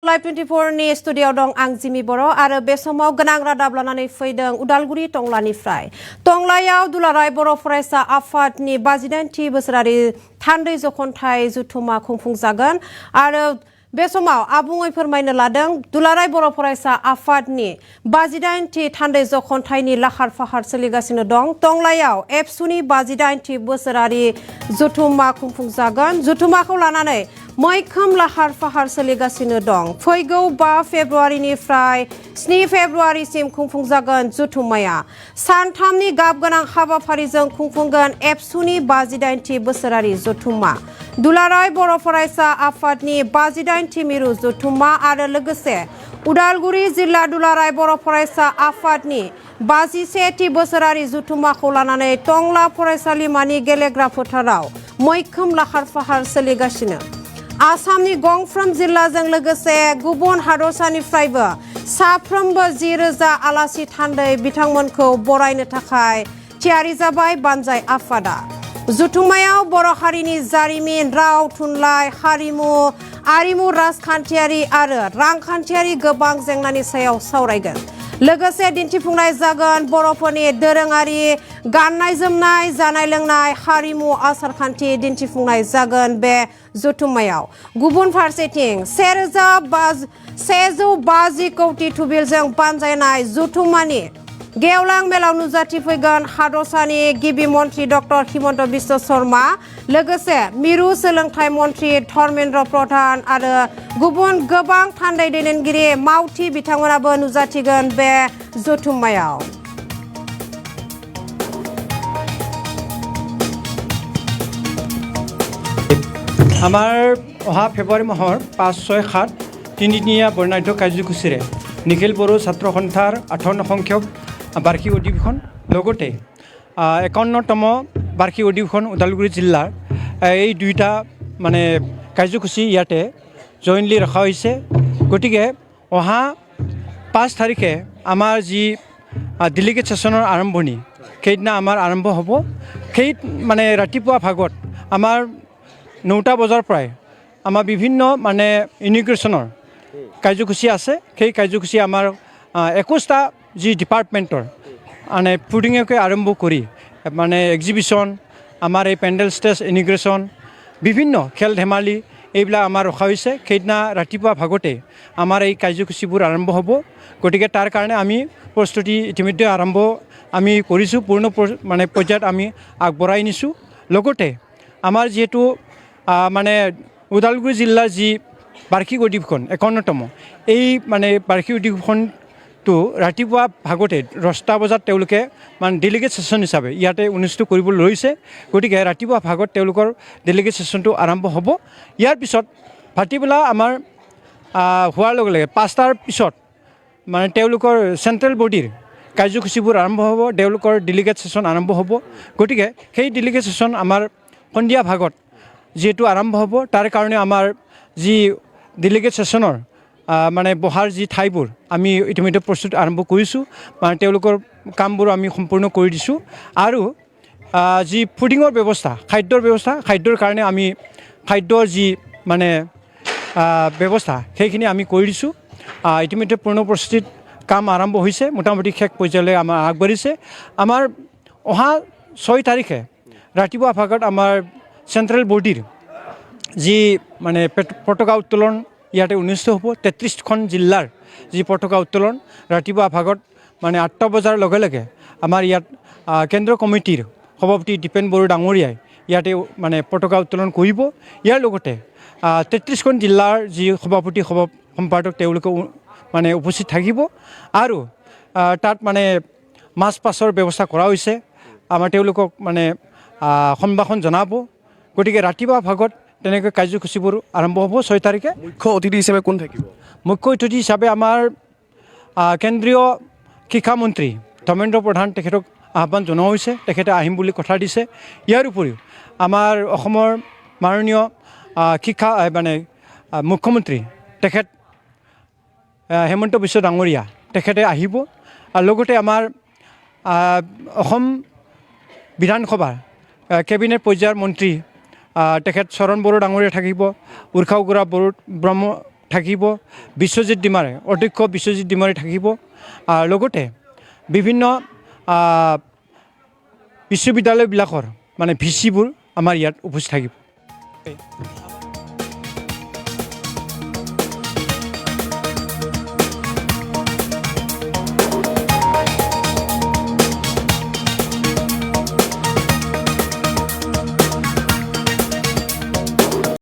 Live 24 नि स्टुडियाव दं आं जिमि बर' आरो बे समाव गोनां रादाब लानानै फैदों उदालगुरि टंलानिफ्राय। टंलायाव दुलाराय बर' फरायसा आफादनि 58थि बोसोरारि थान्दै जखनथाइ जथुम्मा खुंफुंजागोन आरो बे समाव आबुङै फोरमायनो लादों दुलाराय बर' फरायसा आफादनि 58थि थान्दै जखनथाइनि लाहार फाहार सोलिगासिनो दं। टंलायाव एबसुनि 58थि बोसोरारि जथुम्मा खुंफुंजागोन। जथुम्माखौ लानानै मैखोम लाहार फाहार सोलिगासिनो दं। फैगौ 5 फेब्रुआरिनिफ्राय 7 फेब्रुआरिसिम खुंफुंजागोन जथुम्माया। सानथामनि गाब गोनां हाबाफारिजों खुंफुंगोन एबसुनि 58थि बोसोरारि जथुम्मा। दुलाराय बर' फरायसा आफादनि 58थि मिरु जथुम्मा आरो लोगोसे उदालगुरि जिल्ला दुलाराय बर' फरायसा आफादनि 51थि बोसोरारि जथुम्माखौ लानानै टंला फरायसालिमानि गेलेग्रा फोथाराव मैखोम लाहार फाहार सोलिगासिनो। आसामनि गंफ्रोम जिल्लाजों लोगोसे गुबुन हादरसानिफ्रायबो साफ्रोमबो 10,000 आलासि थान्दै बिथांमोनखौ बरायनो थाखाय थियारि जाबाय बानजाय आफादा। जथुम्मायाव बर' हारिनि जारिमिन, राव, थुनलाइ, आरिमु, राजखान्थियारि आरो रांखान्थियारि गोबां जेंनानि सायाव सावरायगोन। लोगोसे दिन्थिफुंनाय जागोन बर'फोरनि दोरोङारि गाननाय जोमनाय, जानाय लोंनाय, हारिमु, आसारखान्थि दिन्थिफुंनाय जागोन बे जथुम्मायाव। गुबुन फारसेथिं 150 कौटि थुबिलजों बानजायनाय जथुम्मानि गेवलां मेलाव नुजाथिफैगोन हादरसानि गिबि मन्त्रि डक्टर हिमन्त बिश्व शर्मा, लोगोसे मिरु सोलोंथाइ मन्त्रि धर्मेन्द्र प्रधान आरो गुबुन गोबां थान्दै दैदेनगिरि मावथि बिथांमोनाबो नुजाथिगोन बे जथुम्मायाव। আমাৰ অহা ফেব্ৰুৱাৰী মাহৰ 5, 6, 7 তিনিদিনীয়া বৰ্ণাঢ্য কাৰ্যসূচীৰে নিখিল বড়ো ছাত্ৰ সন্থাৰ 58 সংখ্যক বাৰ্ষিক অধিৱেশন, লগতে 51তম বাৰ্ষিক অধিৱেশন ওদালগুৰি জিলাৰ এই দুইটা কাৰ্যসূচী ইয়াতে জইনলি ৰখা হৈছে। গতিকে অহা 5 তাৰিখে আমাৰ যি ডেলিগেট ছেছনৰ আৰম্ভণি, সেইদিনা আমাৰ আৰম্ভ হ'ব। সেই ৰাতিপুৱা ভাগত আমাৰ 9টা বজাৰ পৰাই আমাৰ বিভিন্ন ইমিগ্ৰেশ্যনৰ কাৰ্যসূচী আছে। সেই কাৰ্যসূচী আমাৰ 21টা যি ডিপাৰ্টমেণ্টৰ ফুডিঙকে আৰম্ভ কৰি এক্সিবিশ্যন, আমাৰ এই পেণ্ডেল ষ্টেজ, ইমিগ্ৰেশ্যন, বিভিন্ন খেল ধেমালি এইবিলাক আমাৰ ৰখা হৈছে। সেইদিনা ৰাতিপুৱা ভাগতে আমাৰ এই কাৰ্যসূচীবোৰ আৰম্ভ হ'ব। গতিকে তাৰ কাৰণে আমি প্ৰস্তুতি ইতিমধ্যে আমি কৰিছোঁ, পূৰ্ণ পৰ্যায়ত আমি আগবঢ়াই নিছোঁ। লগতে আমাৰ যিহেতু ওদালগুৰি জিলাৰ যি বাৰ্ষিক অধিৱেশন 51তম, এই বাৰ্ষিক অধিৱেশনটো ৰাতিপুৱা ভাগতে 10টা বজাত তেওঁলোকে ডেলিগেট ছেছন হিচাপে ইয়াতে অনুষ্ঠিত কৰিবলৈ লৈছে। গতিকে ৰাতিপুৱা ভাগত তেওঁলোকৰ ডেলিগেট ছেছনটো আৰম্ভ হ'ব। ইয়াৰ পিছত ভাটিবেলা আমাৰ হোৱাৰ লগে লগে 5টাৰ পিছত তেওঁলোকৰ চেণ্ট্ৰেল বডিৰ কাৰ্যসূচীবোৰ আৰম্ভ হ'ব, তেওঁলোকৰ ডেলিগেট ছেছন আৰম্ভ হ'ব। গতিকে সেই ডেলিগেট ছেছন আমাৰ সন্ধিয়া ভাগত যিহেতু আৰম্ভ হ'ব, তাৰ কাৰণে আমাৰ যি ডেলিগেট ছেছনৰ বহাৰ যি ঠাইবোৰ আমি ইতিমধ্যে প্ৰস্তুত আৰম্ভ কৰিছোঁ। তেওঁলোকৰ কামবোৰ আমি সম্পূৰ্ণ কৰি দিছোঁ। আৰু যি ফুডিঙৰ ব্যৱস্থা, খাদ্যৰ কাৰণে আমি খাদ্যৰ যি ব্যৱস্থা সেইখিনি আমি কৰি দিছোঁ। ইতিমধ্যে পূৰ্ণ প্ৰস্তুতিত কাম আৰম্ভ হৈছে, মোটামুটি শেষ পৰ্যায়লৈ আমাৰ আগবাঢ়িছে। আমাৰ অহা 6 তাৰিখে ৰাতিপুৱা ভাগত আমাৰ চেণ্ট্ৰেল বডিৰ যি পতাকা উত্তোলন ইয়াতে অনুষ্ঠিত হ'ব। 33খন জিলাৰ যি পতাকা উত্তোলন ৰাতিপুৱা ভাগত 8টা বজাৰ লগে লগে আমাৰ ইয়াত কেন্দ্ৰীয় কমিটিৰ সভাপতি দীপেন বড়ো ডাঙৰীয়াই ইয়াতে পতাকা উত্তোলন কৰিব। ইয়াৰ লগতে 33খন জিলাৰ যি সভাপতি সম্পাদক তেওঁলোকে উপস্থিত থাকিব। আৰু তাত মাছ পাছৰ ব্যৱস্থা কৰা হৈছে, আমাৰ তেওঁলোকক সম্ভাষণ জনাব। গতিকে ৰাতিপুৱা ভাগত তেনেকৈ কাৰ্যসূচীবোৰ আৰম্ভ হ'ব। 6 তাৰিখে মুখ্য অতিথি হিচাপে কোন থাকিব? মুখ্য অতিথি হিচাপে আমাৰ কেন্দ্ৰীয় শিক্ষামন্ত্ৰী ধৰ্মেন্দ্ৰ প্ৰধান, তেখেতক আহ্বান জনোৱা হৈছে, তেখেতে আহিম বুলি কথা দিছে। ইয়াৰ উপৰিও আমাৰ অসমৰ মাননীয় মুখ্যমন্ত্ৰী তেখেত হিমন্ত বিশ্ব ডাঙৰীয়া তেখেতে আহিব। আৰু লগতে আমাৰ অসম বিধানসভাৰ কেবিনেট পৰ্যায়ৰ মন্ত্ৰী তেখেত চৰণ বড়ো ডাঙৰীয়া থাকিব, উৰ্ষা উগুৰা থাকিব বিশ্বজিৎ ডিমাৰে অধ্যক্ষ বিশ্বজিৎ ডিমাৰে থাকিব লগতে বিভিন্ন বিশ্ববিদ্যালয়বিলাকৰ মানে ভিচিবোৰ আমাৰ ইয়াত উপস্থিত থাকিব